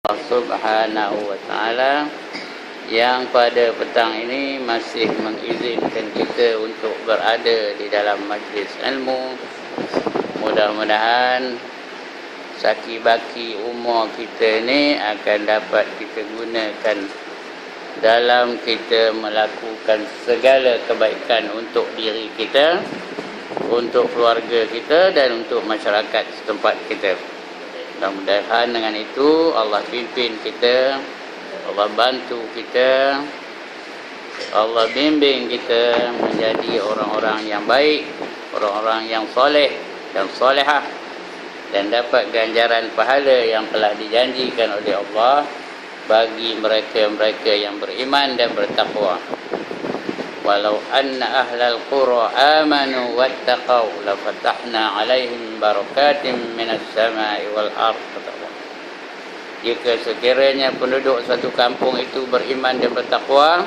Allah Subhanahu wa Ta'ala yang pada petang ini masih mengizinkan kita untuk berada di dalam majlis ilmu. Mudah-mudahan saki baki umur kita ini akan dapat kita gunakan dalam kita melakukan segala kebaikan untuk diri kita, untuk keluarga kita dan untuk masyarakat setempat kita. Mudah-mudahan dengan itu Allah pimpin kita, Allah bantu kita, Allah bimbing kita menjadi orang-orang yang baik, orang-orang yang soleh dan solehah, dan dapat ganjaran pahala yang telah dijanjikan oleh Allah bagi mereka-mereka yang beriman dan bertakwa. Walau anna ahlal qura amanu wattaqau lafatahna alaihim barakatim minas sama'i wal ardh. Jika sekiranya penduduk satu kampung itu beriman dan bertakwa,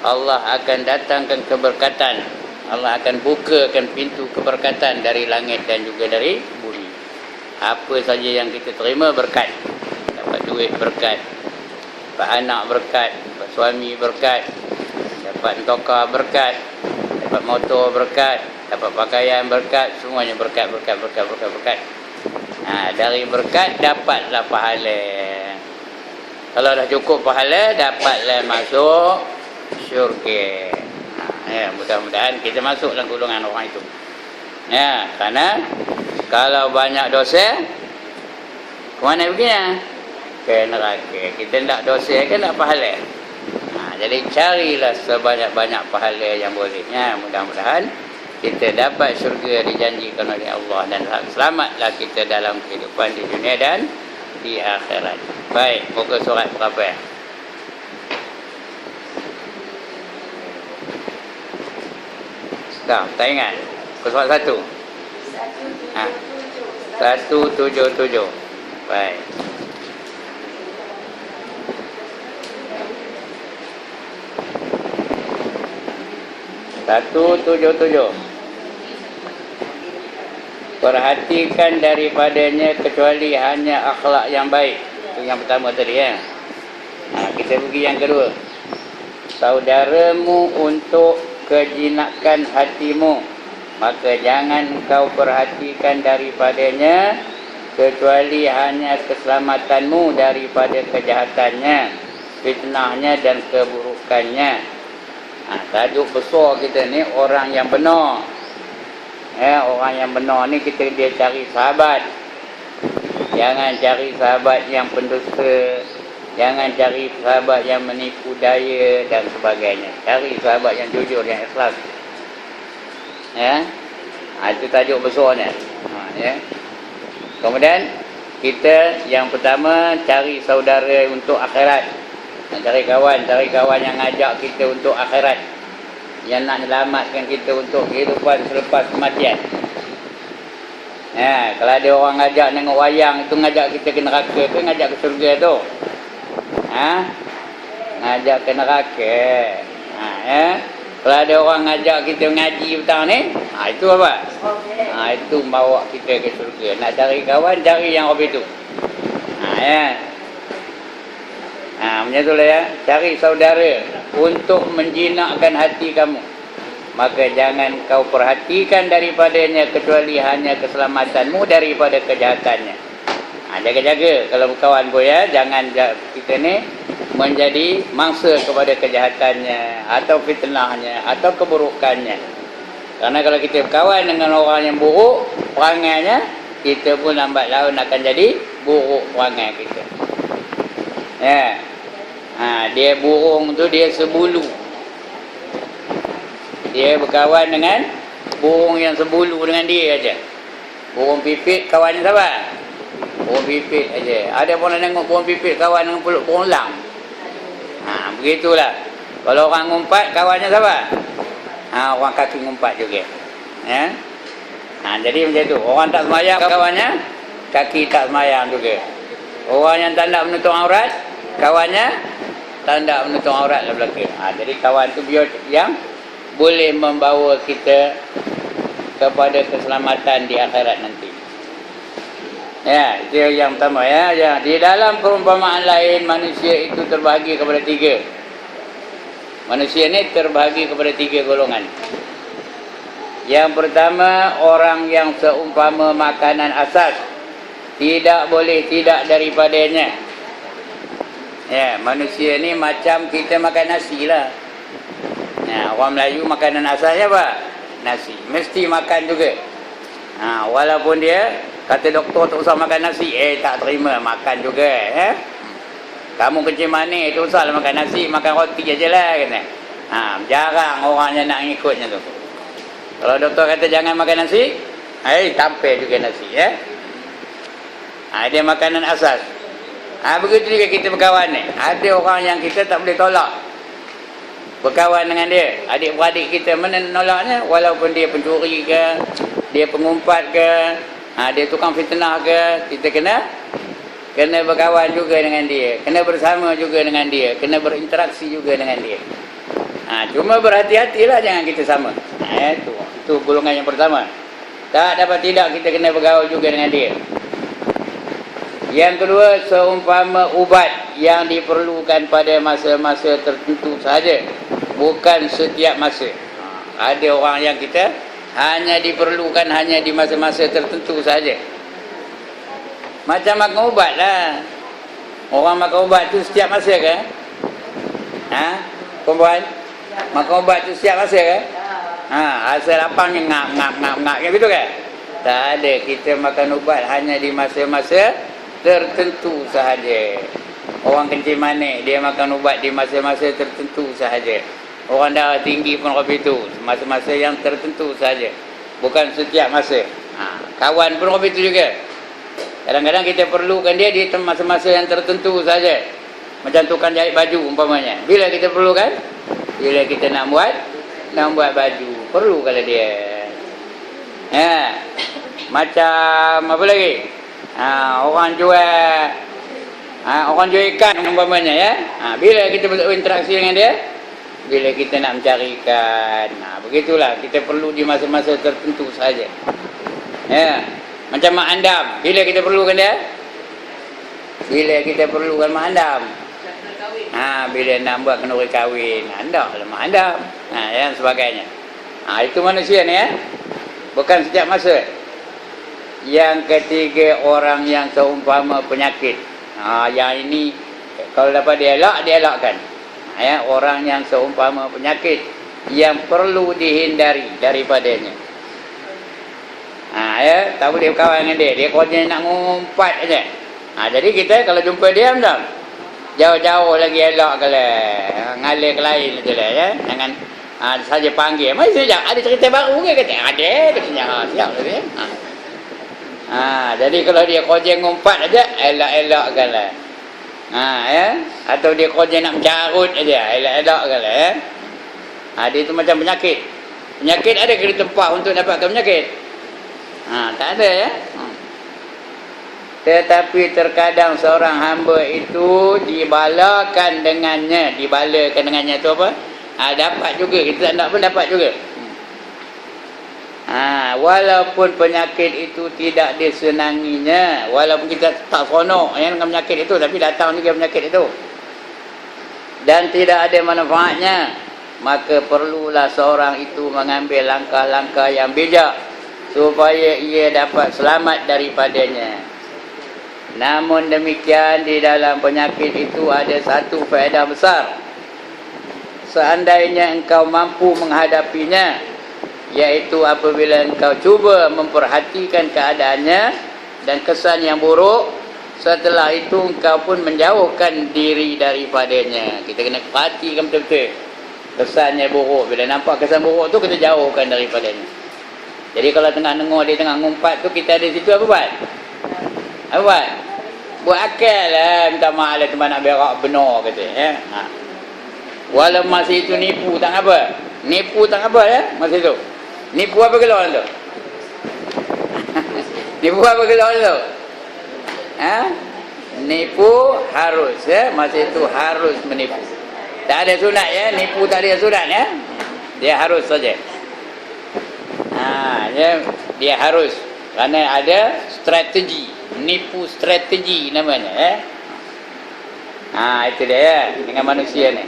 Allah akan datangkan keberkatan. Allah akan bukakan pintu keberkatan dari langit dan juga dari bumi. Apa saja yang kita terima berkat. Dapat duit berkat, dapat anak berkat, dapat suami berkat, dapat tokar berkat, dapat motor berkat, dapat pakaian berkat, semuanya berkat. Dari berkat dapatlah pahala. Kalau dah cukup pahala, dapatlah masuk syurga. Mudah-mudahan kita masuk dalam golongan orang itu. Kerana kalau banyak dosa, ke mana perginya? Ke neraka. Kita nak dosa ke nak pahala? Jadi carilah sebanyak-banyak pahala yang boleh. Mudah-mudahan kita dapat syurga dijanjikan oleh Allah dan selamatlah kita dalam kehidupan di dunia dan di akhirat. Baik, muka surat berapa? Tak ingat. Muka surat 1. 177. Baik. Satu tujuh. Perhatikan daripadanya kecuali hanya akhlak yang baik. Itu yang pertama tadi kita pergi yang kedua. Saudaramu untuk kejinakan hatimu, maka jangan kau perhatikan daripadanya kecuali hanya keselamatanmu daripada kejahatannya, fitnahnya dan keburukannya. Tajuk besar kita ni orang yang benar. Orang yang benar ni dia cari sahabat. Jangan cari sahabat yang pendusta, jangan cari sahabat yang menipu daya dan sebagainya. Cari sahabat yang jujur, yang ikhlas. Itu tajuk besarnya. Kemudian kita yang pertama cari saudara untuk akhirat. Cari kawan yang ngajak kita untuk akhirat, yang nak selamatkan kita untuk kehidupan selepas kematian. Kalau ada orang ngajak tengok wayang, itu ngajak kita ke neraka ke ngajak ke syurga tu? Ngajak ke neraka. Kalau ada orang ngajak kita ngaji petang ni, itu apa? Itu bawa kita ke syurga. Nak cari kawan, cari yang hobi tu. Macam itulah cari saudara untuk menjinakkan hati kamu, maka jangan kau perhatikan daripadanya kecuali hanya keselamatanmu daripada kejahatannya. Jaga-jaga kalau berkawan pun jangan kita ni menjadi mangsa kepada kejahatannya atau fitnahnya atau keburukannya. Karena kalau kita berkawan dengan orang yang buruk perangainya, kita pun lambat laun akan jadi buruk perangai kita. Dia burung tu dia sebulu. Dia berkawan dengan burung yang sebulu dengan dia aja. Burung pipit kawan siapa? Burung pipit aja. Ada pun nak tengok burung pipit kawan dengan burung elang. Begitulah. Kalau orang ngumpat kawannya siapa? Orang kaki ngumpat juga. Jadi macam tu. Orang tak semayang kawannya kaki tak semayang juga. Orang yang tak nak menutup aurat kawannya tanda menutup aurat lah belakang. Jadi kawan tu biar yang boleh membawa kita kepada keselamatan di akhirat nanti. Ya, itu yang pertama ya. Ya. Di dalam perumpamaan lain, manusia itu terbahagi kepada tiga. Manusia ini terbahagi kepada tiga golongan. Yang pertama, orang yang seumpama makanan asas, tidak boleh tidak daripadanya. Ya, manusia ni macam kita makan nasi lah. Ya, orang Melayu makanan asalnya apa? Nasi. Mesti makan juga. Walaupun dia kata doktor tak usah makan nasi, tak terima, makan juga. Kamu kencing manis, tak usah lah makan nasi, makan roti aja lah. Kata. Jarang orangnya nak ikutnya tu. Kalau doktor kata jangan makan nasi, tampil juga nasi. Dia makanan asas. Begitu juga kita berkawan ni. Ada orang yang kita tak boleh tolak berkawan dengan dia. Adik-beradik kita mana nolaknya, walaupun dia pencuri ke, dia pengumpat ke, dia tukang fitnah ke, kita kena berkawan juga dengan dia, kena bersama juga dengan dia, kena berinteraksi juga dengan dia. Cuma berhati-hatilah jangan kita sama. Itu golongan yang pertama. Tak dapat tidak kita kena bergaul juga dengan dia. Yang kedua, seumpama ubat yang diperlukan pada masa-masa tertentu sahaja, bukan setiap masa. Ada orang yang kita hanya diperlukan hanya di masa-masa tertentu sahaja. Macam makan ubat lah. Orang makan ubat tu setiap masa ke? Perempuan? Makan ubat tu setiap masa ke? Asal lapang ngap gitu ke? Tak ada. Kita makan ubat hanya di masa-masa tertentu sahaja. Orang kencing manis, dia makan ubat di masa-masa tertentu sahaja. Orang darah tinggi pun begitu, masa-masa yang tertentu sahaja, bukan setiap masa. Kawan pun begitu juga. Kadang-kadang kita perlukan dia di masa-masa yang tertentu sahaja. Macam tukang jahit baju umpamanya. Bila kita perlukan? Bila kita nak buat baju, perlu kalau dia. Macam apa lagi? Orang jual ikan umpamanya ya. Bila kita berinteraksi dengan dia? Bila kita nak mencari ikan. Begitulah, kita perlu di masa-masa tertentu saja. Macam mak andam, bila kita perlukan dia? Bila kita perlukan mak andam. Bila nak buat kenduri kahwin, anda lah mak andam. Yang sebagainya. Itu manusia ni ya. Bukan setiap masa. Yang ketiga, orang yang seumpama penyakit. Yang ini kalau dapat dielakkan. Orang yang seumpama penyakit yang perlu dihindari daripadanya. Tak boleh berkawan dengan dia. Dia kerja nak ngumpat aja. Jadi kita kalau jumpa dia macam jauh-jauh lagi elak kalau ngalir ke lain aja lah ya. Jangan saja panggil. Mai sekejap ada cerita baru ke kata? Ada katanya. Siap tadi. Jadi kalau dia kerja ngumpat aja, elak-elakkanlah. Atau dia kerja nak mencarut aja, elak-elakkanlah ya. Dia itu macam penyakit. Penyakit ada ke tempat untuk dapatkan penyakit? Tak ada ya. Tetapi terkadang seorang hamba itu dibalakan dengannya. Dibalakan dengannya itu apa? Dapat juga, kita tak nak pun dapat juga. Walaupun penyakit itu tidak disenanginya, walaupun kita tak seronok dengan penyakit itu, tapi datang juga penyakit itu dan tidak ada manfaatnya, maka perlulah seorang itu mengambil langkah-langkah yang bijak supaya ia dapat selamat daripadanya. Namun demikian, di dalam penyakit itu ada satu faedah besar. Seandainya engkau mampu menghadapinya, yaitu apabila engkau cuba memperhatikan keadaannya dan kesan yang buruk, setelah itu engkau pun menjauhkan diri daripadanya. Kita kena perhatikan betul-betul kesannya buruk. Bila nampak kesan buruk tu, kita jauhkan daripadanya. Jadi kalau tengah dengar dia tengah ngumpat tu, kita ada situ apa buat? Apa buat? Buat akal lah. Minta maaf lah teman nak berak benar kata. Walau masa itu nipu tak apa. Nipu tak apa ya masa itu. Nipu apa keluar tu? Nipu apa keluar tu? Nipu harus ya. Masa itu harus menipu. Tak ada sunat ya. Nipu tak ada sunat ya. Dia harus saja. Dia harus. Kerana ada strategi. Nipu strategi namanya. Itu dia dengan manusia ni.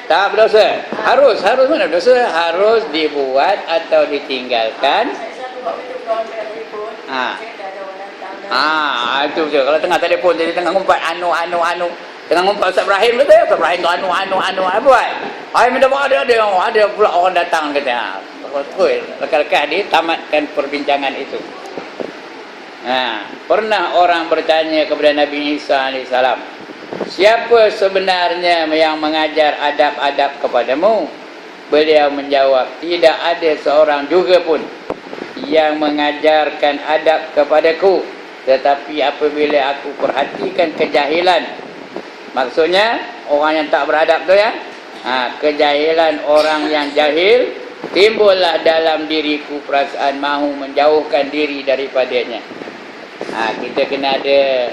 Tak berdosa. Harus mana berdosa? Harus dibuat atau ditinggalkan. Itu je. Kalau tengah telefon jadi tengah ngumpat anu. Tengah ngumpat Ustaz Ibrahim kata, Ustaz Ibrahim tu anu apa buat? Minta maaf ada pula orang datang kata. Lekas-lekas dia tamatkan perbincangan itu. Pernah orang bertanya kepada Nabi Isa AS, siapa sebenarnya yang mengajar adab-adab kepadamu? Beliau menjawab, tidak ada seorang juga pun yang mengajarkan adab kepadaku, tetapi apabila aku perhatikan kejahilan, maksudnya orang yang tak beradab tu ya, kejahilan orang yang jahil, timbullah dalam diriku perasaan mahu menjauhkan diri daripadanya. Kita kena ada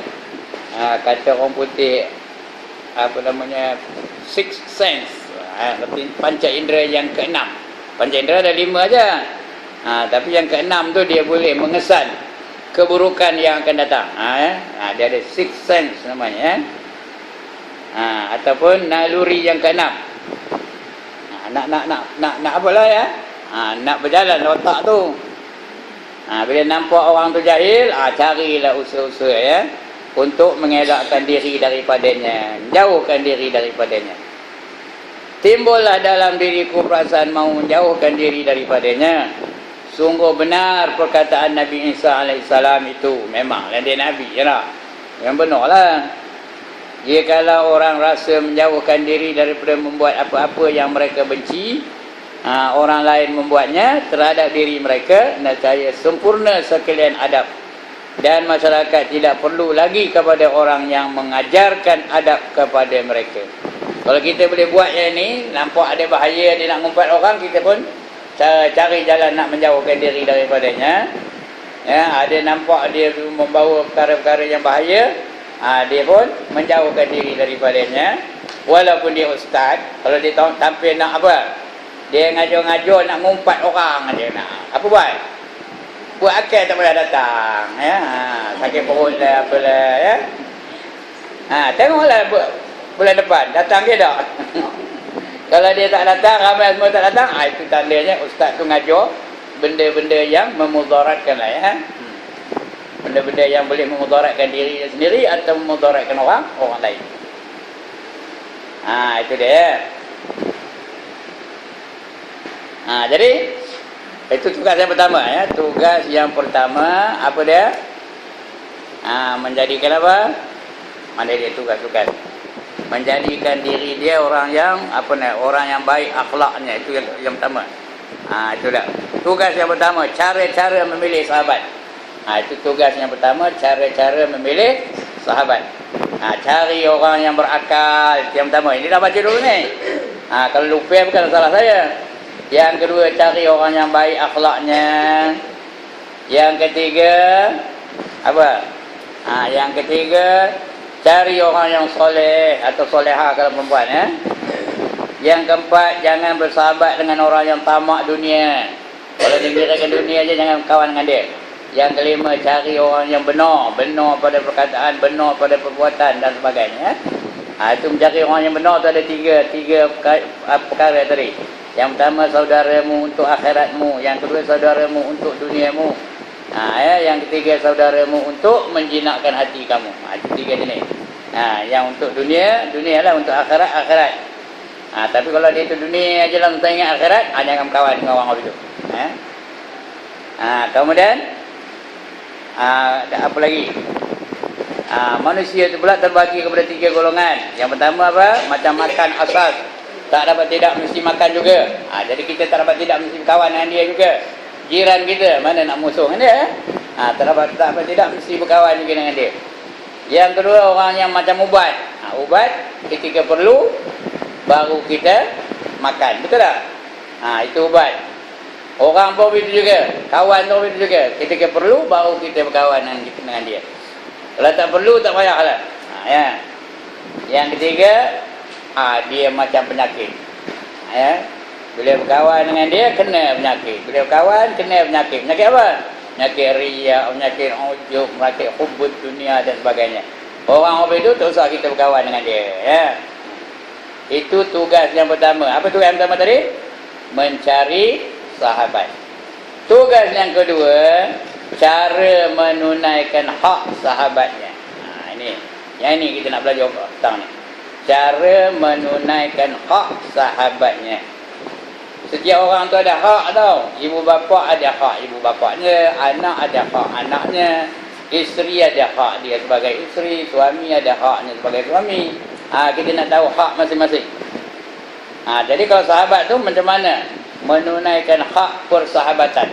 kata orang putih apa namanya, sixth sense, panca indera yang keenam. Panca indera ada 5 aja, tapi yang keenam tu dia boleh mengesan keburukan yang akan datang. Dia ada sixth sense namanya, ataupun naluri yang keenam. Nak apalah ya, nak berjalan otak tu. Bila nampak orang tu jahil, carilah usaha-usaha ya, untuk mengelakkan diri daripadanya, jauhkan diri daripadanya. Timbullah dalam diriku perasaan mahu menjauhkan diri daripadanya. Sungguh benar perkataan Nabi Isa AS itu. Memanglah dia Nabi je lah, yang benar lah. Jikalau orang rasa menjauhkan diri daripada membuat apa-apa yang mereka benci, orang lain membuatnya terhadap diri mereka, nescaya sempurna sekalian adab, dan masyarakat tidak perlu lagi kepada orang yang mengajarkan adab kepada mereka. Kalau kita boleh buat yang ni, nampak ada bahaya dia nak ngumpat orang, kita pun cari jalan nak menjauhkan diri daripadanya. Ada nampak dia membawa perkara-perkara yang bahaya, dia pun menjauhkan diri daripadanya. Walaupun dia ustaz, kalau dia tampil nak apa, dia ngajar-ngajar nak ngumpat orang aja nak. Apa buat? Buat akal tak boleh datang ya. Sakit perut lah apalah ya. Tengoklah bulan depan datang ke tak? Kalau dia tak datang, ramai semua tak datang, itu tandanya ustaz tu ngajar benda-benda yang memudaratkan lah ya. Benda-benda yang boleh memudaratkan diri sendiri atau memudaratkan orang lain. Itu dia. Jadi itu tugas yang pertama ya. Tugas yang pertama apa dia? Menjadikan apa? Mana dia tugas-tugas? Menjadikan diri dia orang yang orang yang baik akhlaknya, itu yang pertama. Itu dah. Tugas yang pertama, cara-cara memilih sahabat. Itu tugas yang pertama, cara-cara memilih sahabat. Cari orang yang berakal, itu yang pertama. Ini dah baca dulu ni. Kalau lupa bukan salah saya. Yang kedua, cari orang yang baik akhlaknya. Yang ketiga, apa? Yang ketiga, cari orang yang soleh atau soleha kalau perempuan ya. Yang keempat, jangan bersahabat dengan orang yang tamak dunia. Kalau dia gerakan dunia aja, jangan kawan dengan dia. Yang kelima, cari orang yang benar pada perkataan, benar pada perbuatan dan sebagainya. Itu mencari orang yang benar tu ada tiga perkara tadi. Yang pertama, saudaramu untuk akhiratmu. Yang kedua, saudaramu untuk duniamu. Yang ketiga, saudaramu untuk menjinakkan hati kamu. Itu tiga jenis. Yang untuk dunia lah, untuk akhirat. Tapi kalau dia itu dunia aja lah, untuk ingat akhirat, jangan kawan dengan orang itu. Kemudian apa lagi? Manusia itu pula terbagi kepada 3 golongan. Yang pertama apa? Macam makan asas, tak dapat tidak mesti makan juga. Jadi kita tak dapat tidak mesti berkawan dengan dia juga. Jiran kita, mana nak musuh dengan dia? Tak dapat tidak mesti berkawan juga dengan dia. Yang kedua, orang yang macam ubat. Ubat ketika perlu baru kita makan, betul tak? Itu ubat. Orang pun begitu juga, kawan pun begitu juga. Ketika perlu baru kita berkawan dengan dia. Kalau tak perlu, tak payahlah. Yang ketiga, dia macam penyakit. Bila berkawan dengan dia, kena penyakit. Bila berkawan, kena penyakit. Penyakit apa? penyakit riya, penyakit ujub, penyakit hubbud dunia dan sebagainya. Orang itu tak usah kita berkawan dengan dia, ya. Itu tugas yang pertama. Apa tugas yang pertama tadi? Mencari sahabat. Tugas yang kedua, cara menunaikan hak sahabatnya. Yang ini kita nak belajar tentang ni. Cara menunaikan hak sahabatnya. Setiap orang tu ada hak tau. Ibu bapa ada hak ibu bapanya, anak ada hak anaknya, isteri ada hak dia sebagai isteri, suami ada haknya sebagai suami. Kita nak tahu hak masing-masing. Jadi kalau sahabat tu macam mana menunaikan hak persahabatan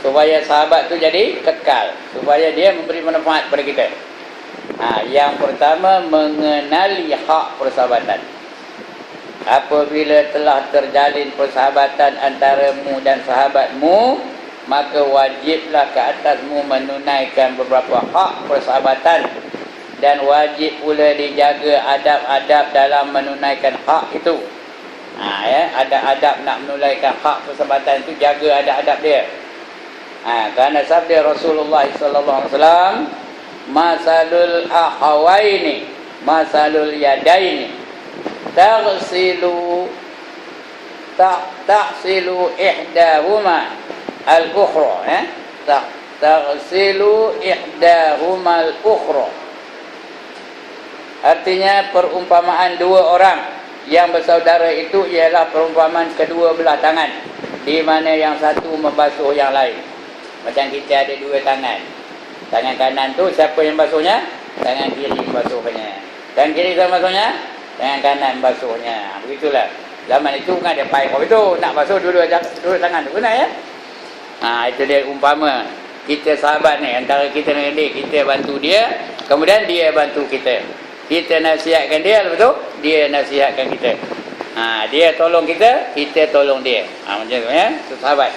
supaya sahabat tu jadi kekal, supaya dia memberi manfaat kepada kita. Yang pertama, mengenali hak persahabatan. Apabila telah terjalin persahabatan antaramu dan sahabatmu, maka wajiblah ke atasmu menunaikan beberapa hak persahabatan, dan wajib pula dijaga adab-adab dalam menunaikan hak itu. Ada adab nak menunaikan hak persahabatan itu, jaga adab-adab dia. Kerana sabda Rasulullah sallallahu alaihi wasallam, masalul akhawaini masalul yadaini taghsilu ihdahuma al-ukhra, taghsilu ihdahuma al-ukhra. Artinya perumpamaan dua orang yang bersaudara itu ialah perumpamaan kedua belah tangan, di mana yang satu membasuh yang lain. Macam kita ada dua tangan. Tangan kanan tu siapa yang basuhnya? Tangan kiri membasuhnya. Tangan kiri siapa basuhnya? Tangan kanan membasuhnya. Begitulah. Zaman itu kan ada pipe itu, nak basuh dua-dua tangan tu kena, ya. Itu dia umpama kita sahabat ni, antara kita dengan dia, kita bantu dia, kemudian dia bantu kita. Kita nasihatkan dia, lepas tu dia nasihatkan kita. Dia tolong kita, kita tolong dia. Macam tu, ya, sahabat.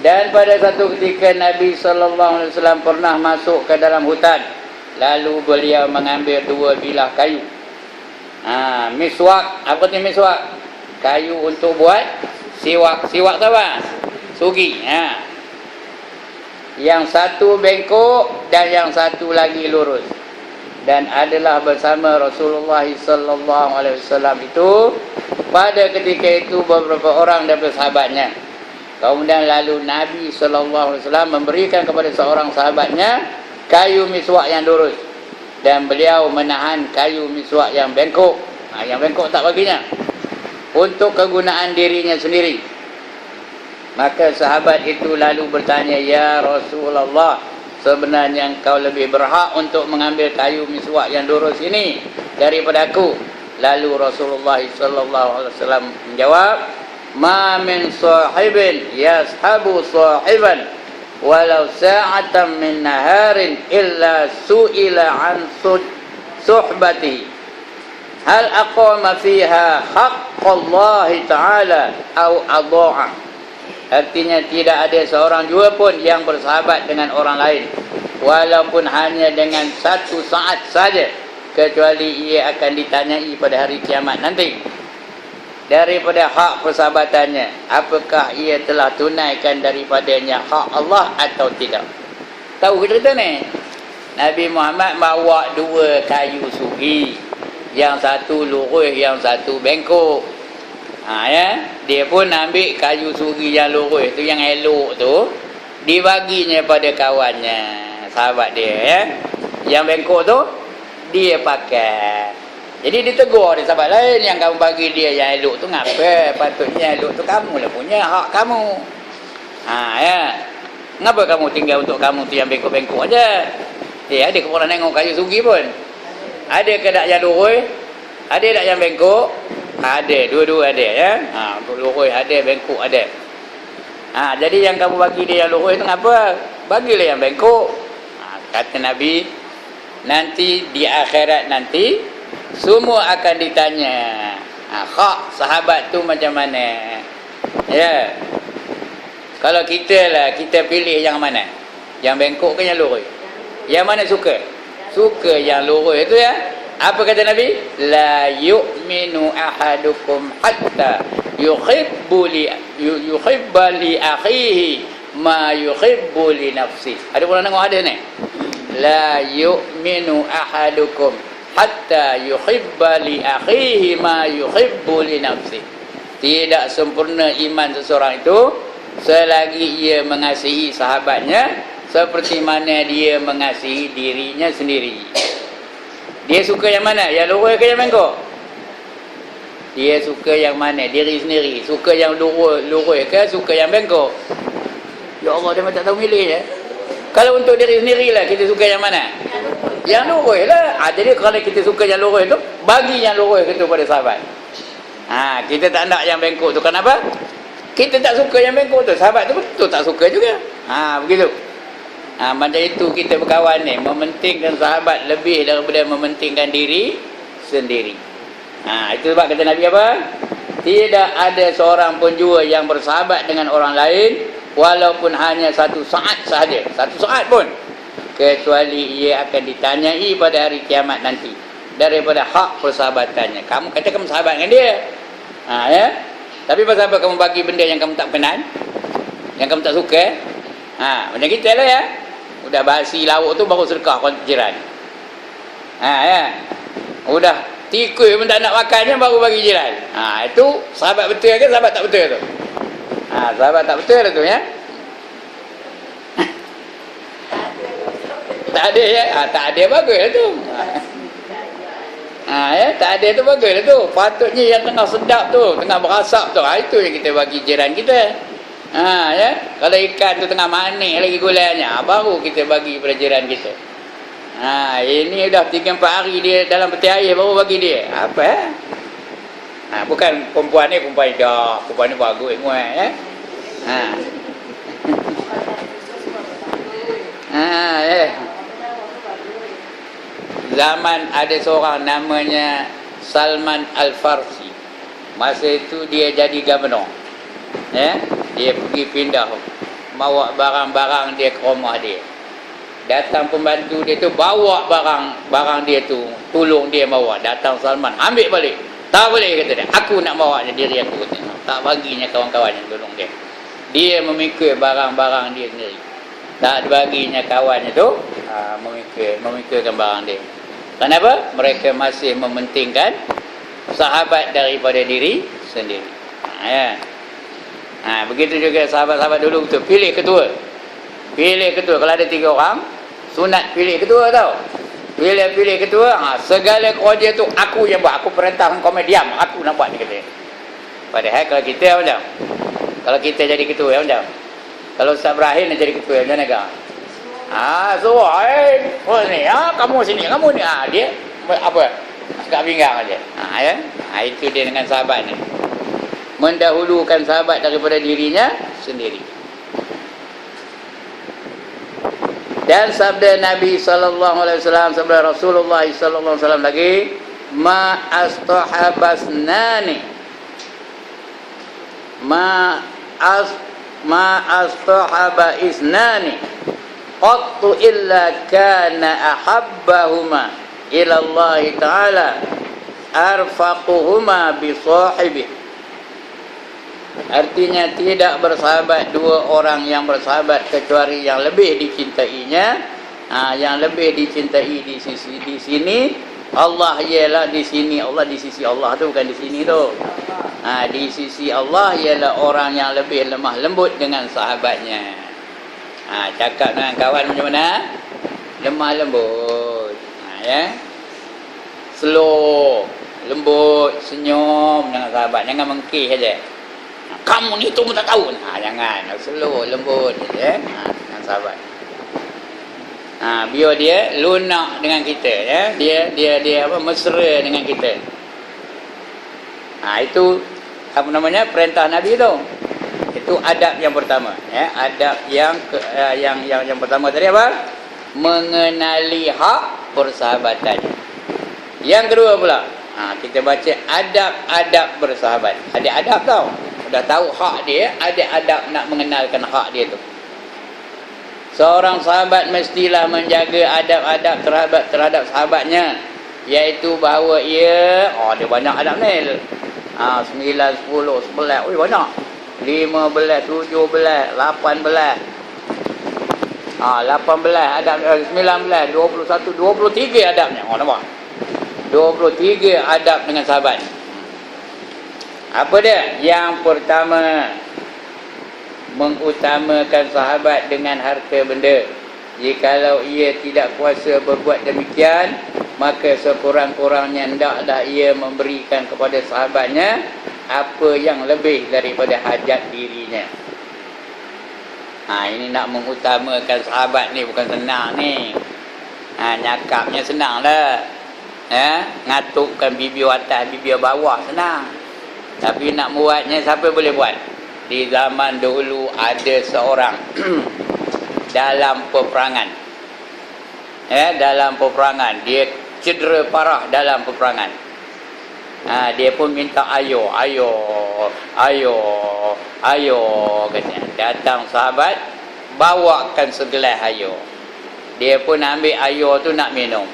Dan pada satu ketika Nabi SAW pernah masuk ke dalam hutan. Lalu beliau mengambil dua bilah kayu. Miswak. Apa tu miswak? Kayu untuk buat siwak. Siwak tu apa? Sugi. Yang satu bengkok dan yang satu lagi lurus. Dan adalah bersama Rasulullah SAW itu pada ketika itu beberapa orang daripada sahabatnya. Kemudian lalu Nabi SAW memberikan kepada seorang sahabatnya kayu miswak yang lurus, dan beliau menahan kayu miswak yang bengkok. Yang bengkok tak baginya, untuk kegunaan dirinya sendiri. Maka sahabat itu lalu bertanya, ya Rasulullah, sebenarnya engkau lebih berhak untuk mengambil kayu miswak yang lurus ini daripada aku. Lalu Rasulullah SAW menjawab, ma min sahibin yashabu sahiban walau sa'atan min naharin illa su'ila an suhbati hal aqama fiha haqqallahi ta'ala au adha'a. Artinya tidak ada seorang juga pun yang bersahabat dengan orang lain walaupun hanya dengan satu saat saja, kecuali ia akan ditanyai pada hari kiamat nanti daripada hak persahabatannya, apakah ia telah tunaikan daripadanya hak Allah atau tidak. Tahu cerita ni? Nabi Muhammad bawa dua kayu sugi, yang satu lurus, yang satu bengkok. Dia pun ambil kayu sugi yang lurus tu, yang elok tu, dibaginya pada kawannya, sahabat dia, ya. Yang bengkok tu dia pakai. Jadi ditegur dia sahabat lain, yang kamu bagi dia yang elok tu ngapa? Patutnya elok tu kamu lah punya, hak kamu. Ya. Kenapa kamu tinggal untuk kamu tu yang bengkok-bengkok aja? Ada ke orang tengok kayu sugi pun? Ada ke tak yang lurus? Ada tak yang bengkok? Ada, dua-dua ada, ya. Untuk lurus ada, bengkok ada. Jadi yang kamu bagi dia yang lurus tu ngapa? Bagilah yang bengkok. Kata Nabi, nanti di akhirat nanti semua akan ditanya hak sahabat tu macam mana, ya. Kalau kita pilih yang mana, yang bengkok ke yang lurus? Yang mana suka? Suka yang lurus itu, ya. Apa kata Nabi? La yu'minu ahadukum hatta yuhibba li akhihi ma yuhibbu li nafsi. Ada orang tengok ada ni. La yu'minu ahadukum hatta yuhibba li akhihi ma yuhibbu li nafsi. Tidak sempurna iman seseorang itu selagi ia mengasihi sahabatnya seperti mana dia mengasihi dirinya sendiri. Dia suka yang mana? Yang lurus ke yang bengkok? Dia suka yang mana? Diri sendiri. Suka yang lurus ke suka yang bengkok? Ya Allah, dia memang tak tahu milih ya. Kalau untuk diri sendirilah kita suka yang mana? Yang lurus lah. Jadi kalau kita suka yang lurus tu, bagi yang lurus itu pada sahabat. Kita tak nak yang bengkok tu. Kenapa? Kita tak suka yang bengkok tu. Sahabat tu betul tak suka juga. Begitu. Macam itu kita berkawan ni, mementingkan sahabat lebih daripada mementingkan diri sendiri. Itu sebab kata Nabi apa? Tidak ada seorang pun jua yang bersahabat dengan orang lain walaupun hanya satu saat sahaja, satu saat pun, kecuali ia akan ditanyai pada hari kiamat nanti daripada hak persahabatannya. Kamu kata kamu sahabat dengan dia, ya? Tapi pasal apa kamu bagi benda yang kamu tak kenal, yang kamu tak suka? Macam kita lah ya. Udah basi lauk tu baru sedekah jiran. Ya. Udah tikus pun tak nak makannya baru bagi jiran. Itu sahabat betul ke sahabat tak betul tu? Sahabat tak betul tu ya. Tak ada ya. Tak ada baguslah tu. Ya, tak ada tu baguslah tu. Patutnya yang tengah sedap tu, tengah berasap tu, itu yang kita bagi jiran kita. Ya, kalau ikan tu tengah manis lagi gulanya, baru kita bagi pada jiran kita. Ini dah 3-4 hari dia dalam peti air baru bagi dia. Apa? Bukan perempuan ni dah, perempuan ni bagus ya. Zaman ada seorang namanya Salman Al-Farsi. Masa itu dia jadi gubernur. Ya, dia pergi pindah, bawa barang-barang dia ke rumah dia. Datang pembantu dia tu bawa barang dia tu, tolong dia bawa. Datang Salman, ambil balik. Tak boleh kata dia. Aku nak bawa diri aku kata. Tak baginya kawan-kawan yang tolong dia. Dia memikul barang-barang dia sendiri. Tak baginya kawannya tu memikulkan barang dia. Kenapa? Mereka masih mementingkan sahabat daripada diri sendiri. Ya. Begitu juga sahabat-sahabat dulu tu pilih ketua. Kalau ada 3 orang, sunat pilih ketua tau. Pilih ketua, segala kerja tu aku yang buat. Aku perintahkan kau diam, aku nak buat ni kata. Padahal kalau kita macam, kalau kita jadi ketua macam, kalau Ustaz Ibrahim nak jadi ketua macam mana? Ni, kamu sini, kamu ni. Dia apa? Sekat pinggang aja. Ya. Itu dia dengan sahabat ni. Mendahulukan sahabat daripada dirinya sendiri. Dan sabda Nabi sallallahu alaihi wasallam, sabda Rasulullah sallallahu alaihi wasallam lagi, ma astahaba isnani qattu illa kana ahabbahuma ila Allah taala arfaquhuma bi sahibihi. Artinya tidak bersahabat 2 orang yang bersahabat kecuali yang lebih dicintainya. Yang lebih dicintai di sini Allah ialah di sini. Allah di sisi Allah tu bukan di sini tu. Di sisi Allah ialah orang yang lebih lemah lembut dengan sahabatnya. Cakap dengan kawan macam mana? Lemah lembut. Ya. Slow, lembut, senyum dengan sahabat. Jangan mengkih saja. Kamu ni tu pun tak tahu. Jangan. Slow, lembut ya. Dengan sahabat. Biar dia lunak dengan kita ya. Dia apa, mesra dengan kita. Itu apa namanya, perintah Nabi tu. Itu adab yang pertama ya. Adab yang pertama tadi apa? Mengenali hak persahabatan. Yang kedua pula, kita baca adab-adab bersahabat. Ada adab tau. Dah tahu hak dia, ada adab nak mengenalkan hak dia tu. Seorang sahabat mestilah menjaga adab-adab terhadap sahabatnya, iaitu bahawa ia dia banyak adab ni. 9, 10, 11, banyak. 15, 17, 18. 18 adab, 19, 21, 23 adabnya. Oh, nampak? 23 adab dengan sahabat. Apa dia? Yang pertama, mengutamakan sahabat dengan harta benda. Jikalau ia tidak kuasa berbuat demikian, maka sekurang-kurangnya hendaklah ia memberikan kepada sahabatnya apa yang lebih daripada hajat dirinya. Ini nak mengutamakan sahabat ni bukan senang ni. Nyakapnya senang lah. Ngatukkan bibir atas, bibir bawah senang. Tapi nak buatnya siapa boleh buat? Di zaman dahulu ada seorang dalam peperangan. Dalam peperangan dia cedera parah dalam peperangan. Dia pun minta ayo katanya. Datang sahabat, bawakan segelas ayo. Dia pun ambil ayo tu nak minum.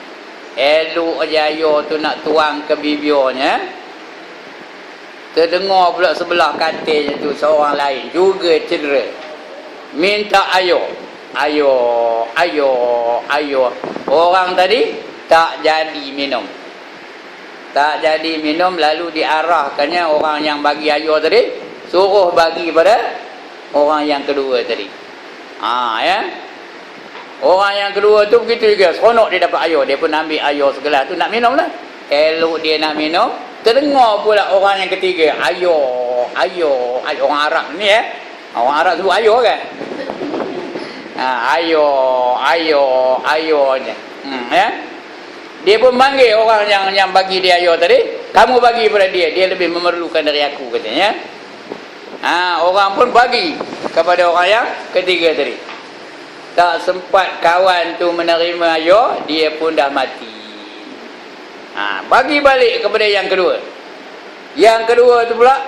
Elok aja ayo tu nak tuang ke bibirnya. Terdengar pula sebelah katilnya tu seorang lain juga cedera. Minta ayo. Orang tadi tak jadi minum. Tak jadi minum, lalu diarahkannya orang yang bagi ayo tadi, suruh bagi pada orang yang kedua tadi. Orang yang kedua tu begitu juga, seronok dia dapat ayo. Dia pun ambil ayo segelas tu nak minum lah. Elok dia nak minum, terdengar pula orang yang ketiga, ayo. Orang Arab ni orang Arab sebut ayo kan. Ayo je. Dia pun panggil orang yang bagi dia ayo tadi, kamu bagi pada dia lebih memerlukan dari aku katanya. Orang pun bagi kepada orang yang ketiga tadi. Tak sempat kawan tu menerima ayo, dia pun dah mati. Bagi balik kepada yang kedua. Yang kedua tu pula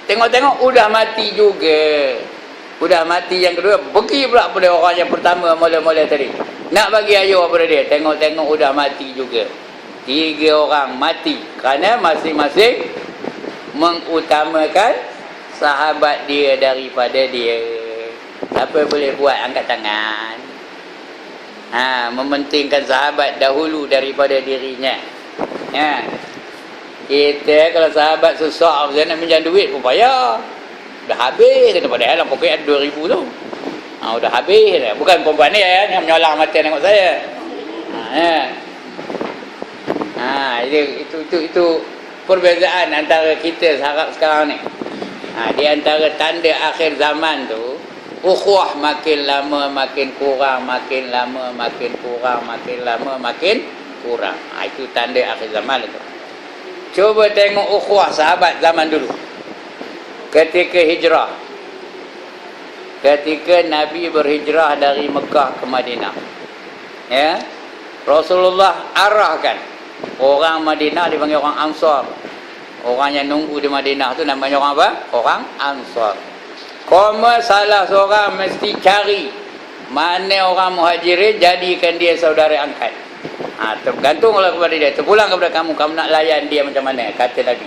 tengok-tengok udah mati juga. Udah mati yang kedua, pergi pula pada orang yang pertama mula-mula tadi. Nak bagi ayo pada dia, tengok-tengok udah mati juga. 3 orang mati kerana masing-masing mengutamakan sahabat dia daripada dia. Apa boleh buat? Angkat tangan. Mementingkan sahabat dahulu daripada dirinya. Kita kalau sahabat susah nak minjam duit pun payah. Dah habis kata pada dalam poket ada 2,000 tu. Dah habis dah. Bukan perempuan ni yang menyolang mata tengok saya. Itu perbezaan antara kita Arab sekarang ni. Di antara tanda akhir zaman tu, ukhuwah makin lama makin kurang, makin lama makin kurang, makin lama makin kurang. Itu tanda akhir zaman itu. Cuba tengok ukhuwah sahabat zaman dulu. Ketika hijrah, ketika Nabi berhijrah dari Mekah ke Madinah, Rasulullah arahkan orang Madinah, dipanggil orang Ansar. Orang yang nunggu di Madinah tu namanya orang apa? Orang Ansar. Salah seorang mesti cari mana orang Muhajirin, jadikan dia saudara angkat. Tergantunglah kepada dia. Terpulang kepada kamu nak layan dia macam mana, kata Nabi.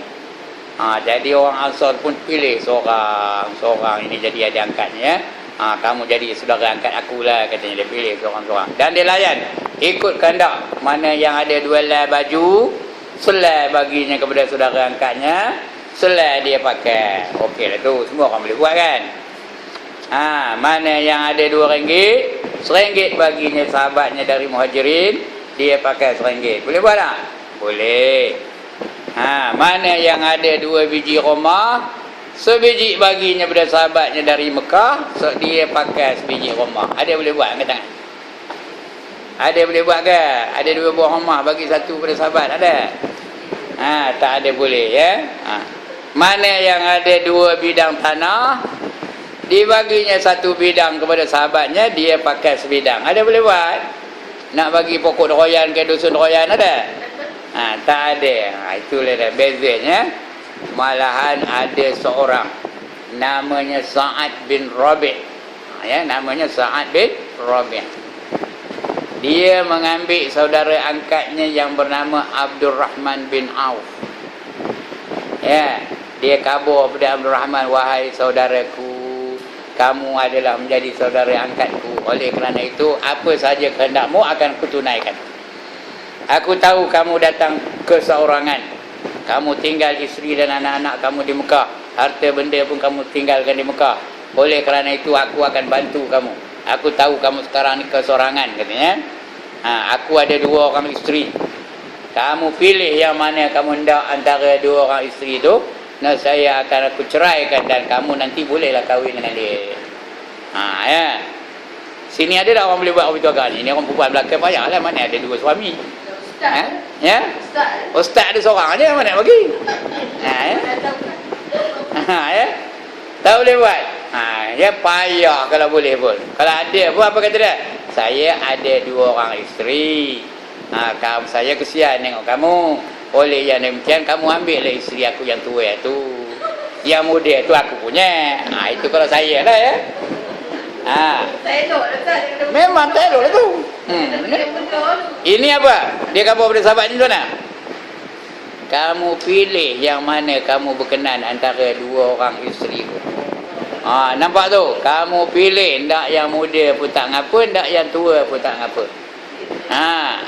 Jadi orang Ansar pun pilih seorang ini jadi adik angkatnya. Kamu jadi saudara angkat akulah, katanya. Dia pilih seorang-seorang dan dia layan, ikut kehendak. Mana yang ada 2 helai baju, selai baginya kepada saudara angkatnya, selai dia pakai. Okey lah tu, semua orang boleh buat kan. Mana yang ada RM2, RM1 baginya sahabatnya dari Muhajirin, dia pakai RM1. Boleh buat tak? Boleh. Mana yang ada 2 biji rumah, sebiji baginya pada sahabatnya dari Mekah, dia pakai sebiji rumah. Ada boleh buat? Angkat tangan. Ada boleh buat ke? Ada 2 buah rumah, bagi 1 pada sahabat? Ada? Tak ada boleh Mana yang ada 2 bidang tanah, dibaginya 1 bidang kepada sahabatnya, dia pakai sebidang. Ada boleh buat? Nak bagi pokok royan ke dusun royan ada? Tak ada. Itulah dah bezanya. Malahan ada seorang namanya Sa'ad bin Rabi'. Namanya Sa'ad bin Rabi'. Dia mengambil saudara angkatnya yang bernama Abdurrahman bin Auf. Dia khabar pada Abdul Rahman, wahai saudaraku, kamu adalah menjadi saudara angkatku. Oleh kerana itu, apa sahaja kehendakmu akan kutunaikan. Aku tahu kamu datang keseorangan. Kamu tinggal isteri dan anak-anak kamu di Mekah. Harta benda pun kamu tinggalkan di Mekah. Oleh kerana itu, aku akan bantu kamu. Aku tahu kamu sekarang ni keseorangan, katanya. Aku ada 2 orang isteri. Kamu pilih yang mana kamu hendak antara 2 orang isteri itu. Nah, saya akan aku ceraikan dan kamu nanti bolehlah kahwin dengan dia. Ya. Sini ada tak orang boleh buat begitu agak ni? Ini orang perempuan belakang payahlah, mana ada 2 suami. Ya? Ustaz ada seorang aja, mana nak bagi? Ya. Ya. Tak boleh buat. Ya payah kalau boleh pun. Kalau ada pun apa kata dia? Saya ada 2 orang isteri. Saya kesian tengok kamu. Oleh yang demikian, kamu ambil lah isteri aku yang tua tu. Yang muda tu aku punya. Itu kalau saya lah ya. Memang tak elok lah tu. Ini apa? Dia khabar pada sahabat ni tuan nak? Kamu pilih yang mana kamu berkenan antara 2 orang isteri ku. Nampak tu? Kamu pilih, ndak yang muda pun tak ngapa, ndak yang tua pun tak ngapa.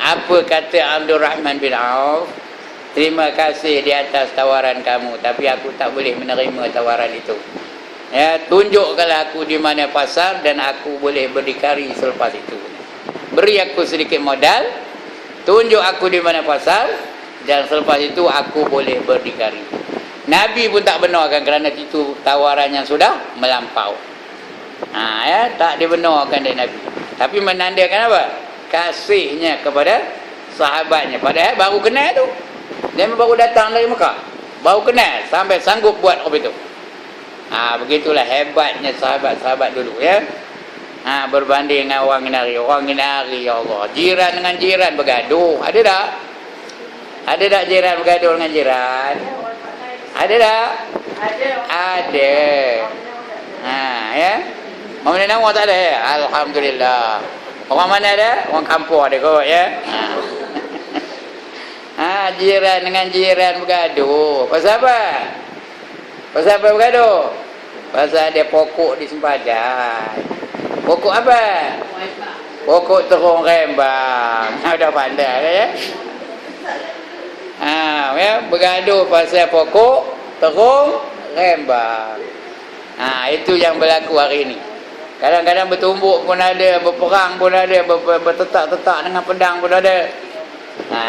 Apa kata Abdul Rahman bin Auf? Terima kasih di atas tawaran kamu, tapi aku tak boleh menerima tawaran itu. Ya, tunjukkanlah aku di mana pasar dan aku boleh berdikari selepas itu. Beri aku sedikit modal, tunjuk aku di mana pasar, dan selepas itu aku boleh berdikari. Nabi pun tak benarkan kerana itu tawaran yang sudah melampau. Ya, tak dibenarkan dari Nabi. Tapi menandakan apa? Kasihnya kepada sahabatnya. Padahal baru kenal tu. Dia baru datang dari Mekah. Baru kenal sampai sanggup buat apa itu. Begitulah hebatnya sahabat-sahabat dulu ya. Berbanding dengan orang Inari. Orang Inari, ya Allah. Jiran dengan jiran bergaduh. Ada tak? Ada tak jiran bergaduh dengan jiran? Ada tak? Ada. Ya. Mana nama tak ada ya? Alhamdulillah. Orang mana ada? Orang kampung ada kot ya. Jiran dengan jiran bergaduh. Pasal apa? Pasal apa bergaduh? Pasal ada pokok di sempadan. Pokok apa? Pokok terung rembang. Dah pandai ya? Ya, bergaduh pasal pokok terung rembang. Itu yang berlaku hari ini. Kadang-kadang bertumbuk pun ada, berperang pun ada, bertetak-tetak dengan pedang pun ada.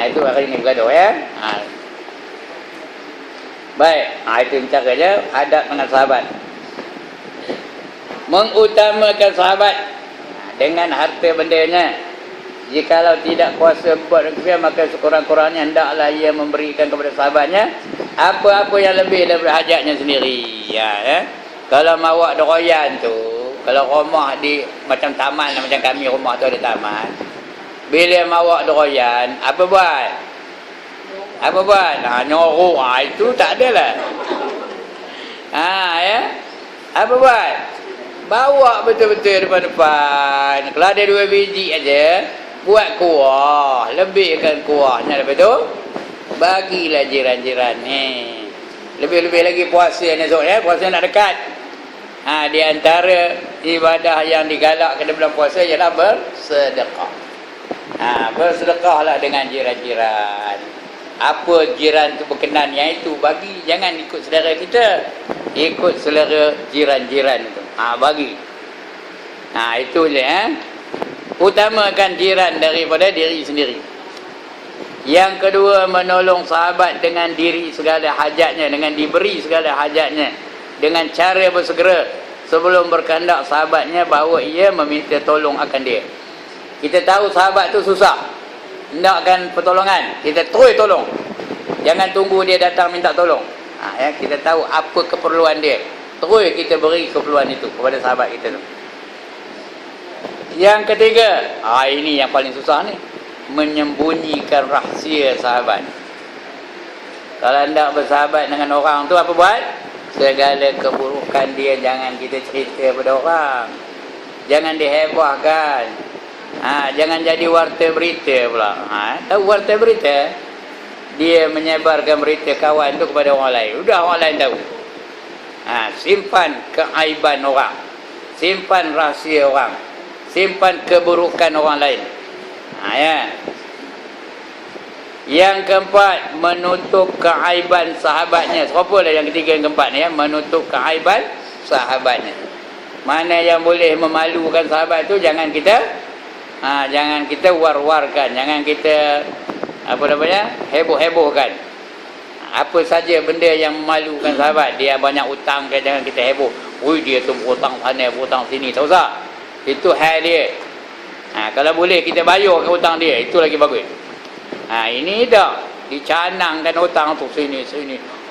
Itu hari ini bergaduh ya. Baik, itu caranya adab dengan sahabat. Mengutamakan sahabat dengan harta bendanya. Jikalau tidak kuasa buat kefian, maka sekurang-kurangnya hendaklah ia memberikan kepada sahabatnya apa-apa yang lebih daripada hajatnya sendiri. Ya. Kalau mawak deroyan tu, kalau rumah di macam taman, macam kami rumah tu ada taman. Bila mawak deroyan, apa buat? Apa buat? Nyorok. Itu tak adalah. Ya. Apa buat? Bawa betul-betul depan-depan. Kalau ada 2 biji aja, buat kuah, lebihkan kuahnya. Lepas tu bagilah jiran-jiran ni. Lebih-lebih lagi puasa ni esok ya. Puasa nak dekat. Di antara ibadah yang digalakkan dalam puasa ialah bersedekah. Bersedekahlah dengan jiran-jiran. Apa jiran tu berkenan yang itu bagi. Jangan ikut selera kita, ikut selera jiran-jiran itu. Bagi. Itu je utamakan jiran daripada diri sendiri. Yang kedua, menolong sahabat dengan diri segala hajatnya, dengan diberi segala hajatnya, dengan cara bersegera sebelum berkehendak sahabatnya bahawa ia meminta tolong akan dia. Kita tahu sahabat tu susah, hendakkan pertolongan, kita terus tolong. Jangan tunggu dia datang minta tolong. Kita tahu apa keperluan dia, terus kita beri keperluan itu kepada sahabat kita tu. Yang ketiga, ini yang paling susah ni, menyembunyikan rahsia sahabat. Kalau hendak bersahabat dengan orang tu, apa buat? Segala keburukan dia jangan kita cerita pada orang. Jangan dihebahkan. Jangan jadi warta berita pula. Tahu warta berita? dia menyebarkan berita kawan tu kepada orang lain. Sudah orang lain tahu. Simpan keaiban orang, simpan rahsia orang, simpan keburukan orang lain. Ya. Yang keempat, menutup keaiban sahabatnya. Siapalah yang ketiga yang keempat ni ya, menutup keaiban sahabatnya. Mana yang boleh memalukan sahabat tu jangan kita jangan kita war-warkan, jangan kita heboh-hebohkan. Apa saja benda yang memalukan sahabat, dia banyak utang ke, jangan kita heboh. Ui, dia tu hutang sana, hutang sini, tak usah. Itu hal dia. Kalau boleh kita bayar ke hutang dia, itu lagi bagus. Ini dah dicanangkan hutang tu sini.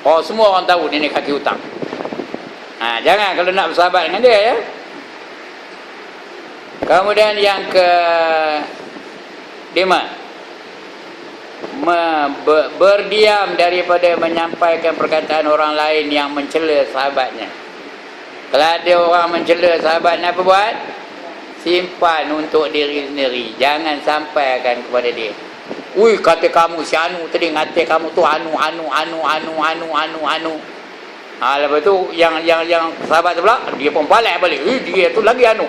Oh, semua orang tahu dia ni kaki hutang. Jangan kalau nak bersahabat dengan dia ya. Kemudian yang ke 5, berdiam daripada menyampaikan perkataan orang lain yang mencela sahabatnya. Kalau ada orang mencela sahabatnya, apa buat? Simpan untuk diri sendiri, jangan sampaikan kepada dia. Ui, kata kamu si anu tadi, kata kamu tu anu. Lepas tu yang sahabat sebelah dia pun balik. Dia tu lagi anu.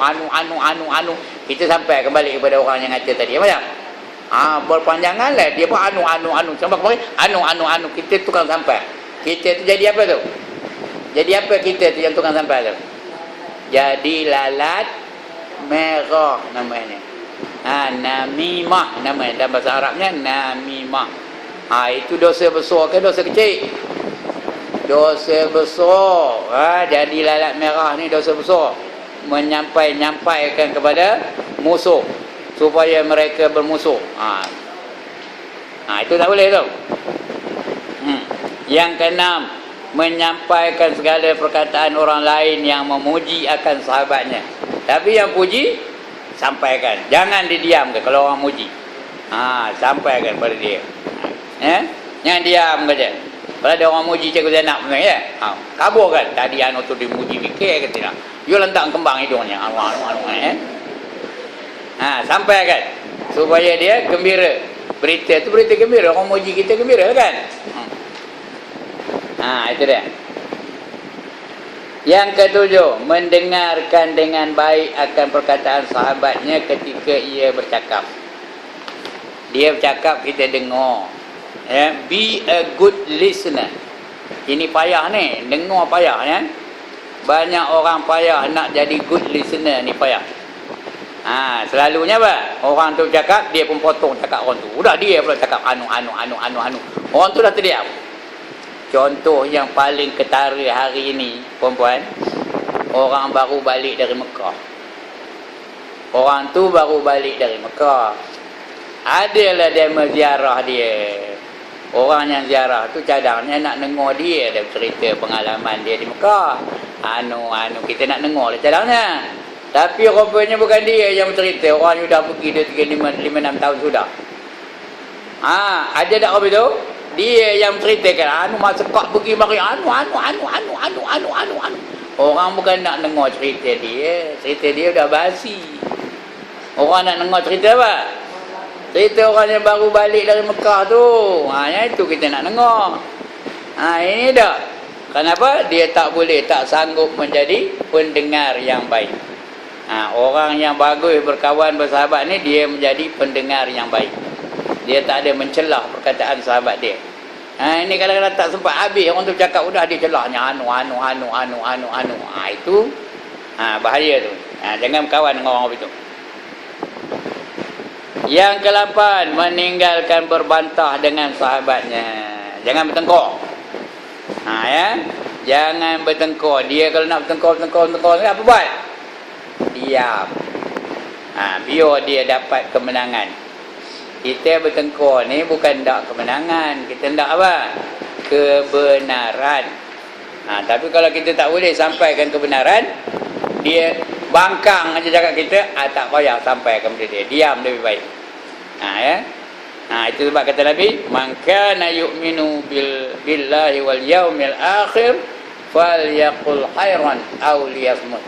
Kita sampai kembali kepada orang yang kata tadi. Macam berpanjanganlah dia pun anu. Sampai kembali anu. Kita tukang sampai. Kita tu jadi apa tu? Jadi apa kita tu yang tukang sampai tu? Jadi lalat merah namanya. Namimah namanya dalam bahasa Arabnya, namimah. Itu dosa besar ke dosa kecil? Dosa besar. Jadi lalat merah ni dosa besar. Menyampaikan kepada musuh supaya mereka bermusuh. Itu tak boleh tu. Yang keenam, menyampaikan segala perkataan orang lain yang memuji akan sahabatnya. Tapi yang puji, sampaikan. Jangan didiamkan kalau orang muji. Sampaikan pada dia. Jangan diam saja. Kalau ada orang muji Cikgu Zainab ya, kaburkan. Tadi anu tu dimuji fikir ke tidak? You letak kembang hidungnya. Sampaikan supaya dia gembira. Berita tu berita gembira. Orang muji kita gembira kan? Itu dia. Yang ketujuh, mendengarkan dengan baik akan perkataan sahabatnya ketika ia bercakap. Dia bercakap, kita dengar. Be a good listener. Ini payah ni, dengar payah ya. Banyak orang payah nak jadi good listener ni payah. Selalunya apa? Orang tu cakap, dia pun potong cakap orang tu. Udah dia pula cakap anu. Orang tu dah terdiam. Contoh yang paling ketara hari ini, perempuan, orang baru balik dari Mekah. Orang tu baru balik dari Mekah. Adalah dia menziarah dia. Orang yang ziarah tu cadangnya nak dengar dia cerita pengalaman dia di Mekah. Kita nak dengar lah cadangnya. Tapi rupanya bukan dia yang bercerita. Orang sudah pergi dia 5-6 tahun sudah. Ada tak orang itu? Dia yang ceritakan, masa kak pergi mari, Orang bukan nak dengar cerita dia. Cerita dia dah basi. Orang nak dengar cerita apa? Cerita orang yang baru balik dari Mekah tu. Yang itu kita nak dengar. Ini dah. Kenapa? Dia tak sanggup menjadi pendengar yang baik. Orang yang bagus berkawan bersahabat ni, dia menjadi pendengar yang baik. Dia tak ada mencelah perkataan sahabat dia. Ini kadang-kadang tak sempat habis orang tu cakap, udah dia celahnya itu bahaya tu. Jangan berkawan dengan orang itu. Yang ke-8, meninggalkan berbantah dengan sahabatnya. Jangan bertengkar. Jangan bertengkar. Dia kalau nak bertengkar apa buat? Diam. Biar dia dapat kemenangan. Kita bertengkar ni bukan nak kemenangan. Kita nak apa? Kebenaran. Tapi kalau kita tak boleh sampaikan kebenaran, dia bangkang aja cakap kita, tak payah sampaikan kepada dia. Diam lebih baik. Itu sebab kata Nabi, man kana yu'minu billahi wal yaumil akhir falyaqul khairan aw liyasmut.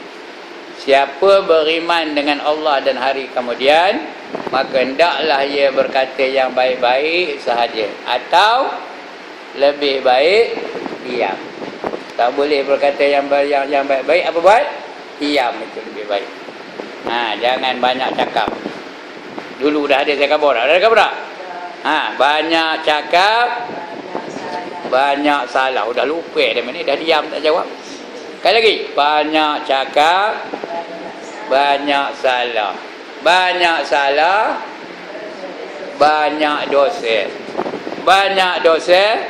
Siapa beriman dengan Allah dan hari kemudian, maka hendaklah ia berkata yang baik-baik sahaja, atau lebih baik diam. Tak boleh berkata yang baik-baik, apa buat? Diam, itu lebih baik. Jangan banyak cakap. Dulu dah ada saya khabar, ada khabar tak? Banyak cakap, banyak salah. Dah lupa dah ni, dah diam tak jawab. Sekali lagi, banyak cakap, banyak salah. Banyak salah, banyak dosa. Banyak dosa,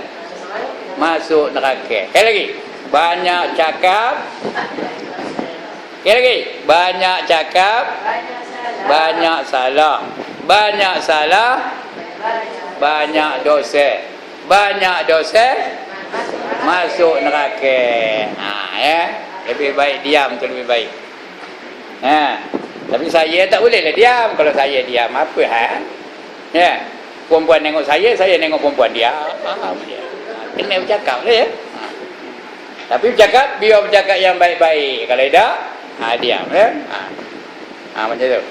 masuk neraka. Sekali lagi, banyak cakap. Sekali lagi, banyak cakap, banyak salah. Banyak salah, banyak dosa. Banyak dosa, masuk neraka. Lebih baik diam tu lebih baik. Tapi saya tak bolehlah diam. Kalau saya diam, apa perempuan tengok saya tengok perempuan dia. Kena bercakap lah ya. Tapi bercakap, biar bercakap yang baik-baik. Kalau tidak, diam ya. Macam tu.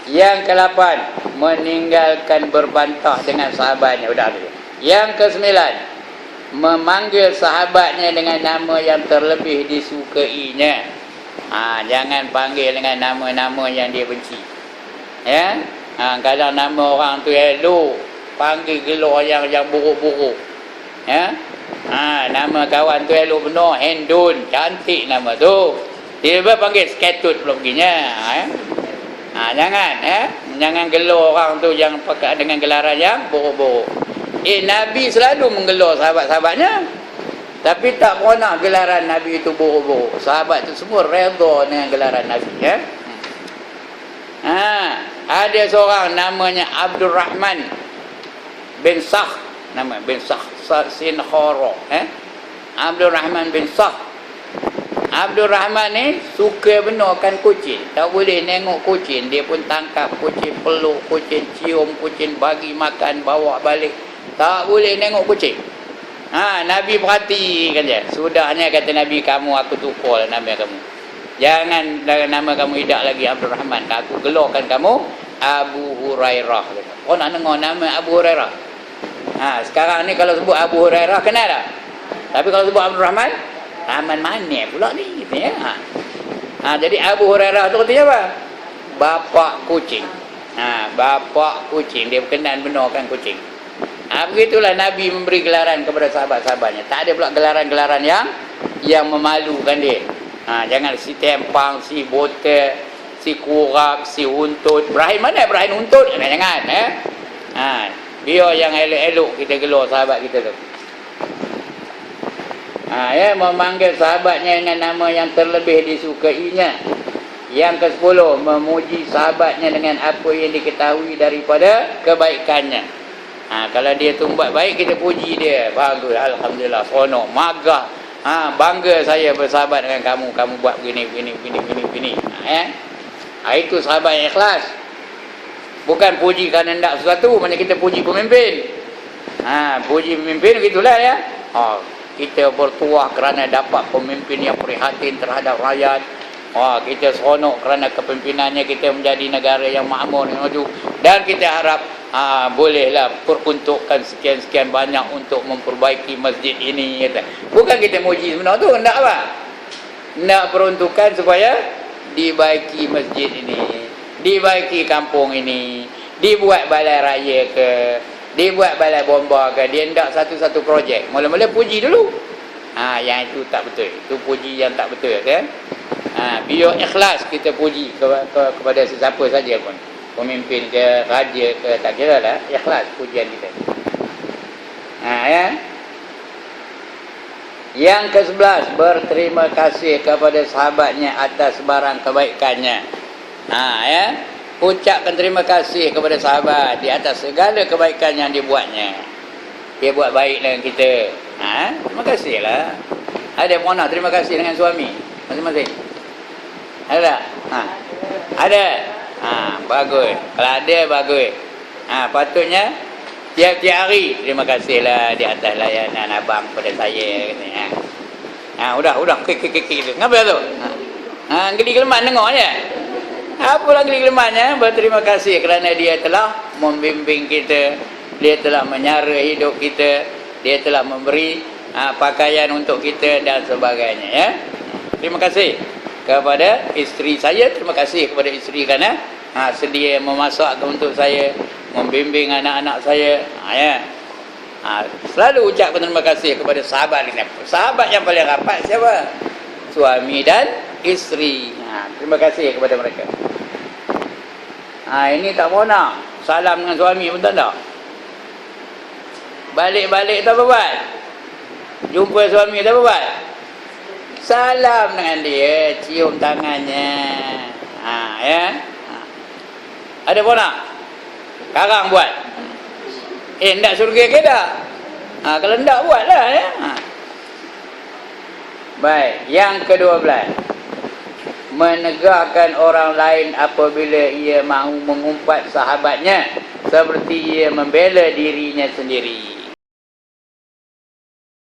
Yang ke-8, meninggalkan berbantah dengan sahabatnya. Udah dulu. Yang ke-9, memanggil sahabatnya dengan nama yang terlebih disukainya. Jangan panggil dengan nama-nama yang dia benci. Ya. Kadang nama orang tu elok, panggil gelar yang buruk-buruk. Ya. Nama kawan tu elok benar, Hendun, cantik nama tu. Tiba-tiba panggil skatut pula perginya. Jangan gelar orang tu yang pakai dengan gelaran yang buruk-buruk. Nabi selalu menggelar sahabat-sahabatnya, tapi tak pernah gelaran Nabi itu buruk-buruk. Sahabat tu semua redha dengan gelaran Nabi ya. Ada seorang namanya Abdul Rahman bin Sakh, nama bin Sakh Sinkhara. Abdul Rahman bin Sakh. Abdul Rahman ni suka benarkan kucing. Tak boleh tengok kucing, dia pun tangkap kucing, peluk kucing, cium kucing, bagi makan, bawa balik. Tak boleh tengok kucing. Nabi perhatikan dia. Sudahnya kata Nabi, kamu aku tukar nama kamu. Jangan nama kamu tidak lagi Abdul Rahman. Aku gelarkan kamu Abu Hurairah. Oh, nak dengar nama Abu Hurairah. Sekarang ni kalau sebut Abu Hurairah kenal tak? Tapi kalau sebut Abdul Rahman, Rahman mana pula ni? Gitu ya. Jadi Abu Hurairah tu artinya apa? Bapa kucing. Bapa kucing. Dia berkenan benarkan kucing. Begitulah Nabi memberi gelaran kepada sahabat-sahabatnya. Tak ada pula gelaran-gelaran yang memalukan dia. Jangan si tempang, si botol, si kurap, si untut. Ibrahim mana? Ibrahim untut? Jangan. Biar yang elok-elok kita gelar sahabat kita tu. Memanggil sahabatnya dengan nama yang terlebih disukainya. Yang ke-10, memuji sahabatnya dengan apa yang diketahui daripada kebaikannya. Kalau dia tu buat baik, kita puji dia. Bagus, alhamdulillah, seronok, magah. Bangga saya bersahabat dengan kamu. Kamu buat begini. Itu sahabat yang ikhlas. Bukan puji kerana hendak sesuatu. Macam kita puji pemimpin. Puji pemimpin begitulah ya. Kita bertuah kerana dapat pemimpin yang prihatin terhadap rakyat. Kita seronok kerana kepemimpinannya kita menjadi negara yang makmur, yang maju. Dan kita harap bolehlah peruntukkan sekian-sekian banyak untuk memperbaiki masjid ini. Bukan kita muji sebenar tu. Hendak apa? Hendak peruntukan supaya dibaiki masjid ini, dibaiki kampung ini, dibuat balai raya ke, dibuat balai bomba ke. Dia hendak satu-satu projek. Mula-mula puji dulu. Yang itu tak betul. Itu puji yang tak betul kan? Biar ikhlas kita puji kepada sesiapa saja pun. Pemimpin ke, raja ke, tak kira lah. Ikhlas pujian kita. Yang ke-11, berterima kasih kepada sahabatnya atas barang kebaikannya. Ucapkan terima kasih kepada sahabat di atas segala kebaikan yang dibuatnya. Dia buat baik dengan kita. Terima kasihlah. Ada yang nak terima kasih dengan suami masing-masing? Ada tak? Ada. Bagus. Kalau ada, bagus. Patutnya tiap-tiap hari terima kasihlah di atas layanan abang pada saya. Udah. Kek. Ngapa tu? Geli kelemat dengar je. Apa lagi kelemahannya? Berterima kasih kerana dia telah membimbing kita, dia telah menyara hidup kita, dia telah memberi pakaian untuk kita dan sebagainya, ya. Terima kasih kepada isteri saya, terima kasih kepada isteri kerana sedia memasak untuk saya, membimbing anak-anak saya, ya. Selalu ucapkan terima kasih kepada sahabat ini. Sahabat yang paling rapat siapa? Suami dan isteri. Terima kasih kepada mereka. Ini tak mau nak salam dengan suami, betul tak? Balik-balik tak apa buat? Jumpa suami tak apa buat? Salam dengan dia, cium tangannya. Ya. Ada pun nak? Karang buat. Nak surga ke tak? Kalau tak buatlah, ya. Baik, yang ke-12. Menegahkan orang lain apabila ia mahu mengumpat sahabatnya seperti ia membela dirinya sendiri.